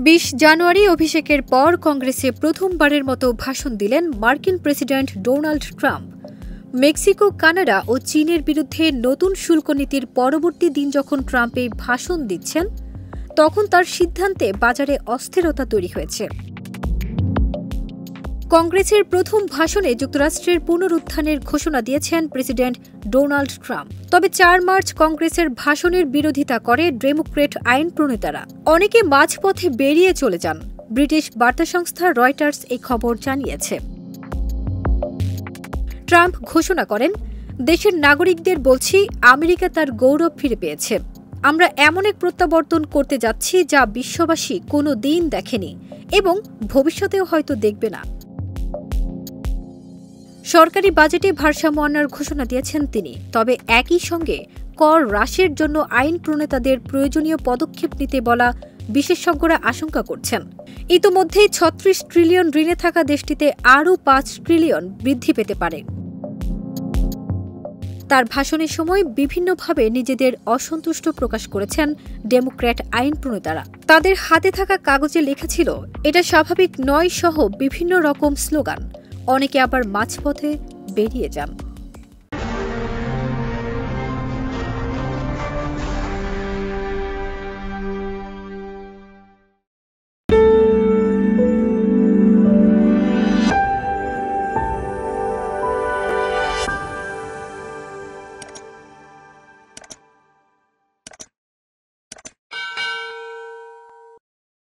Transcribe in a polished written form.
২০ জানুয়ারি অভিষেকের পর কংগ্রেসে প্রথমবারের মতো ভাষণ দিলেন মার্কিন president Donald Trump. Mexico, Canada ও চীনের বিরুদ্ধে নতুন শুল্ক নীতির পরবর্তী দিন যখন ট্রাম্প এই ভাষণ দিচ্ছেন, তখন তার সিদ্ধান্তে বাজারে অস্থিরতা তৈরি হয়েছে। কংগ্রেসের প্রথম ভাষণে যুক্তরাষ্ট্রের পুনরুত্থানের ঘোষণা দিয়েছেন প্রেসিডেন্ট ডোনাল্ড ট্রাম্প। তবে ৪ মার্চ কংগ্রেসের ভাষণের বিরোধিতা করে ডেমোক্র্যাট আইন প্রণেতারা। অনেকে মাঝপথে বেরিয়ে চলে যান। ব্রিটিশ বার্তা সংস্থা রয়টার্স এই খবর জানিয়েছে। ট্রাম্প ঘোষণা করেন, দেশের নাগরিকদের বলছি, আমেরিকা তার গৌরব ফিরে পেয়েছে। আমরা এমন এক প্রত্যাবর্তন করতে যাচ্ছি যা বিশ্ববাসী কোনো দিন দেখেনি এবং ভবিষ্যতেও হয়তো দেখবে না। সরকারি বাজেটে ভারসাম্য আনার ঘোষণা দিয়েছেন তিনি। তবে একই সঙ্গে কর হ্রাসের জন্য আইন প্রণেতাদের প্রয়োজনীয় পদক্ষেপ নিতে বলা বিশেষজ্ঞরা আশঙ্কা করছেন। ইতোমধ্যেই ৩৬ ট্রিলিয়ন ঋণে থাকা দেশটিতে আরও ৫ ট্রিলিয়ন বৃদ্ধি পেতে পারে। তার ভাষণের সময় বিভিন্নভাবে নিজেদের অসন্তুষ্ট প্রকাশ করেছেন ডেমোক্র্যাট আইন প্রণেতারা। তাদের হাতে থাকা কাগজে লেখা ছিল, এটা স্বাভাবিক নয় সহ বিভিন্ন রকম স্লোগান। অনেকে আবার মাঝপথে বেরিয়ে যান।